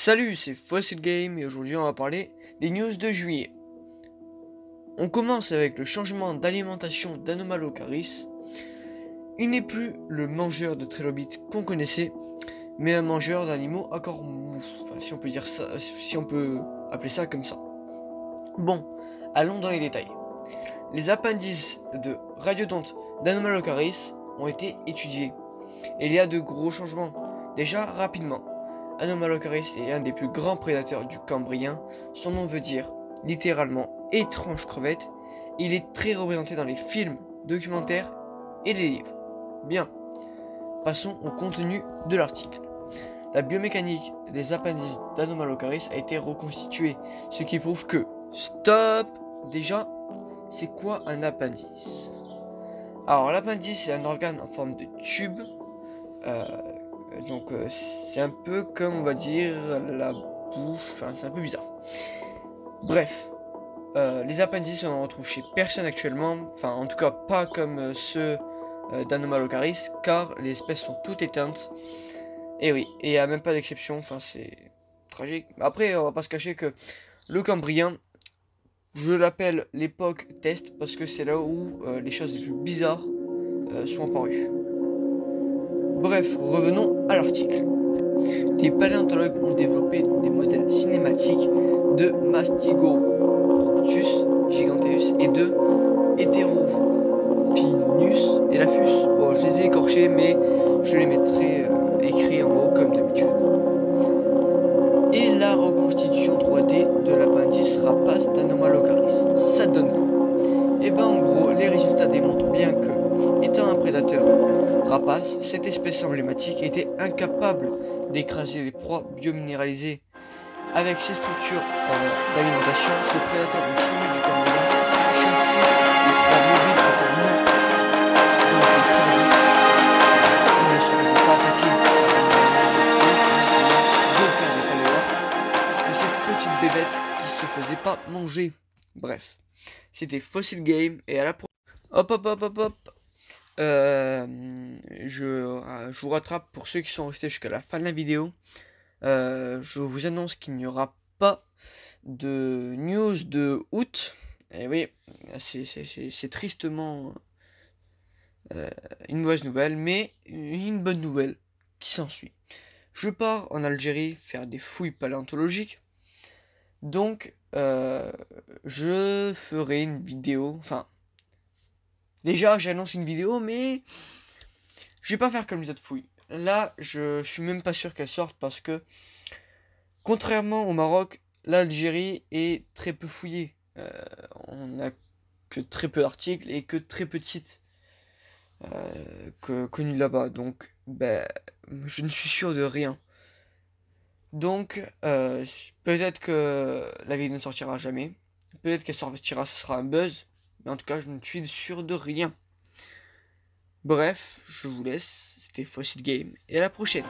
Salut, c'est Fossil Game et aujourd'hui on va parler des news de juillet. On commence avec le changement d'alimentation d'Anomalocaris. Il n'est plus le mangeur de trilobites qu'on connaissait, mais un mangeur d'animaux encore mous. Enfin, si on peut dire ça, si on peut appeler ça comme ça. Bon, allons dans les détails. Les appendices de radiodonte d'Anomalocaris ont été étudiés. Et il y a de gros changements. Déjà, rapidement. Anomalocaris est un des plus grands prédateurs du Cambrien. Son nom veut dire littéralement étrange crevette. Il est très représenté dans les films, documentaires et les livres. Bien, passons au contenu de l'article. La biomécanique des appendices d'Anomalocaris a été reconstituée, ce qui prouve que... Stop! Déjà, c'est quoi un appendice? Alors l'appendice c'est un organe en forme de tube. Donc c'est un peu comme on va dire la bouche, enfin c'est un peu bizarre. Bref, les appendices on en retrouve chez personne actuellement, enfin en tout cas pas comme ceux d'Anomalocaris, car les espèces sont toutes éteintes. Et oui, et il n'y a même pas d'exception, enfin c'est tragique. Après on va pas se cacher que le Cambrien, je l'appelle l'époque test parce que c'est là où les choses les plus bizarres sont apparues. Bref, revenons à l'article. Les paléontologues ont développé des modèles cinématiques de Mastigoproctus giganteus et de Heterophinus elaphus. Bon, je les ai écorchés, mais je les mettrai écrits en haut comme d'habitude. Et la reconstitution 3D de l'appendice rapace d'Anomalocaris. Ça donne quoi? Et ben en gros, les résultats démontrent bien que, étant un prédateur rapace, cette espèce emblématique était incapable d'écraser les proies biominéralisées. Avec ses structures d'alimentation, ce prédateur au sommet du Cambrien chassait les proies mobiles encore mous. Donc les trilobites, il ne se faisait pas attaquer de faire des paléortes de cette petite bébête qui se faisait pas manger. Bref, c'était Fossil Game et à la prochaine. Hop hop hop hop hop. Je vous rattrape pour ceux qui sont restés jusqu'à la fin de la vidéo. Je vous annonce qu'il n'y aura pas de news de août. Et oui, c'est tristement une mauvaise nouvelle, mais une bonne nouvelle qui s'ensuit. Je pars en Algérie faire des fouilles paléontologiques. Donc, je ferai une vidéo. Enfin, déjà, j'annonce une vidéo, mais je vais pas faire comme les autres fouilles. Là, je suis même pas sûr qu'elle sorte parce que, contrairement au Maroc, l'Algérie est très peu fouillée. On n'a que très peu d'articles et que très petites connues là-bas. Donc, ben, je ne suis sûr de rien. Donc, peut-être que la vidéo ne sortira jamais. Peut-être qu'elle sortira, ça sera un buzz. Mais en tout cas, je ne suis sûr de rien. Bref, je vous laisse. C'était Fossil Game. Et à la prochaine.